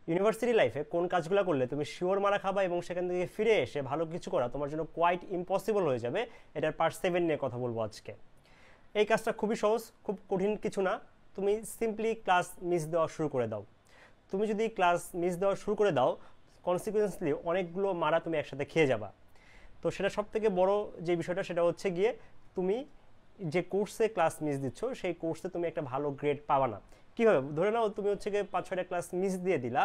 University লাইফে কোন কাজগুলো করলে তুমি শিওর মারা খাবা এবং সেখান থেকে ফিরে এসে ভালো কিছু করা তোমার জন্য কোয়াইট ইম্পসিবল হয়ে যাবে, এটার পার্ট 7 নিয়ে কথা বলবো আজকে। এই কাজটা খুবই সহজ, খুব কঠিন কিছু না। তুমি সিম্পলি ক্লাস মিস দেওয়া শুরু করে দাও। তুমি যদি ক্লাস মিস দেওয়া শুরু করে দাও, কনসিকুয়েন্সলি অনেকগুলো মারা তুমি একসাথে খেয়ে যাবা। তো সেটা সব থেকে বড় যে বিষয়টা সেটা হচ্ছে গিয়ে তুমি যে কোর্সে ক্লাস মিস দিচ্ছ সেই কোর্সে তুমি একটা ভালো গ্রেড পাবা না। কীভাবে? ধরে নাও তুমি হচ্ছে গিয়ে 5-6টা ক্লাস মিস দিয়ে দিলা,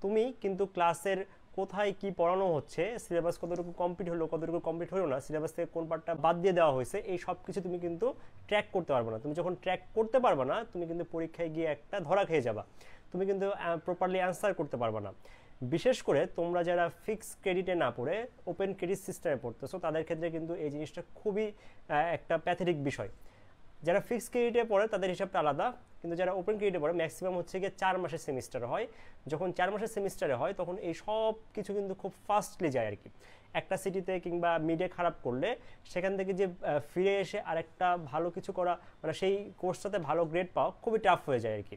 তুমি কিন্তু ক্লাসের কোথায় কি পড়ানো হচ্ছে, সিলেবাস কতটুকু কমপ্লিট হলো কতটুকু কমপ্লিট হলো না, সিলেবাস থেকে কোন পার্টটা বাদ দিয়ে দেওয়া হয়েছে, এই সব কিছু তুমি কিন্তু ট্র্যাক করতে পারবে না। তুমি যখন ট্র্যাক করতে পারবে না, তুমি কিন্তু পরীক্ষায় গিয়ে একটা ধরা খেয়ে যাবা, তুমি কিন্তু প্রপারলি অ্যান্সার করতে পারবে না। বিশেষ করে তোমরা যারা ফিক্স ক্রেডিটে না পড়ে ওপেন ক্রেডিট সিস্টেমে পড়তেছো, তাদের ক্ষেত্রে কিন্তু এই জিনিসটা খুবই একটা প্যাথেটিক বিষয়। যারা ফিক্স ক্রেডিটে পড়ে তাদের হিসাবটা আলাদা, কিন্তু যারা ওপেন ক্রেডিটে পড়ে ম্যাক্সিমাম হচ্ছে গিয়ে 4 মাসের সেমিস্টার হয়। যখন 4 মাসের সেমিস্টারে হয় তখন এই সব কিছু কিন্তু খুব ফাস্টলি যায় আর কি। একটা সিটিতে কিংবা মিডে খারাপ করলে সেখান থেকে যে ফিরে এসে আরেকটা ভালো কিছু করা, মানে সেই কোর্সটাতে ভালো গ্রেড পাওয়া খুবই টাফ হয়ে যায় আর কি।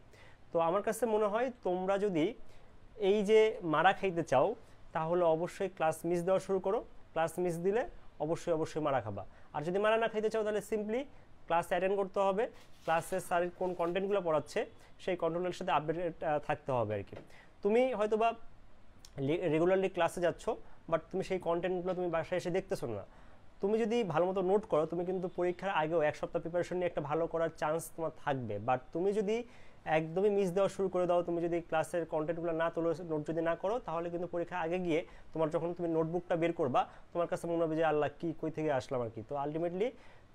তো আমার কাছে মনে হয় তোমরা যদি এই যে মারা খাইতে চাও, তাহলে অবশ্যই ক্লাস মিস দেওয়া শুরু করো। ক্লাস মিস দিলে অবশ্যই অবশ্যই মারা খাবা। আর যদি মারা না খাইতে চাও তাহলে সিম্পলি ক্লাস অ্যাটেন্ড করতে হবে। ক্লাসে স্যার কোন কন্টেন্টগুলো পড়াচ্ছে সেই কন্টেন্টের সাথে আপডেটেড থাকতে হবে আর কি। তুমি হয়তোবা রেগুলারলি ক্লাসে যাচ্ছ, বাট তুমি সেই কন্টেন্টগুলো তুমি বাসায় এসে দেখতেছো না। তুমি যদি ভালো মতো নোট করো, তুমি কিন্তু পরীক্ষার আগেও 1 সপ্তাহ প্রিপারেশন নিয়ে একটা ভালো করার চান্স তোমার থাকবে। বাট তুমি যদি একদমই মিস দেওয়া শুরু করে দাও, তুমি যদি ক্লাসের কন্টেন্টগুলো না তোলো, নোট যদি না করো, তাহলে কিন্তু পরীক্ষার আগে গিয়ে তোমার যখন তুমি নোটবুকটা বের করবা, তোমার কাছে মনে হবে যে আল্লাহ কি কই থেকে আসলাম আর কি। তো আলটিমেটলি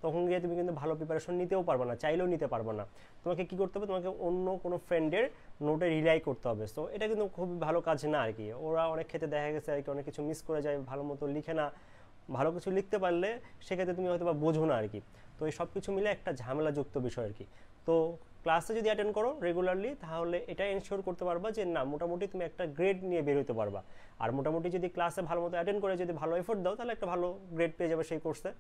তখন গিয়ে তুমি কিন্তু ভালো প্রিপারেশন নিতেও পারবে না, চাইলেও নিতে পারবে না। তোমাকে কি করতে হবে? তোমাকে অন্য কোনো ফ্রেন্ডের নোটে রিলাই করতে হবে। সো এটা কিন্তু খুব ভালো কাজ না আর কি। ওরা অনেক ক্ষেত্রে দেখা গেছে আর কি অনেক কিছু মিস করে যায়, ভালো মতো লিখে না। ভালো কিছু লিখতে পারলে সেক্ষেত্রে তুমি হয়তো বা বোঝো না আর কি। তো এই সব কিছু মিলে একটা ঝামেলাযুক্ত বিষয় আর কি। তো ক্লাসে যদি অ্যাটেন্ড করো রেগুলারলি, তাহলে এটা এনশিওর করতে পারবা যে না, মোটামুটি তুমি একটা গ্রেড নিয়ে বের হতে পারবা। আর মোটামুটি যদি ক্লাসে ভালো মতো অ্যাটেন্ড করে যদি ভালো এফোর্ট দাও, তাহলে একটা ভালো গ্রেড পেয়ে যাবে সেই কোর্সে।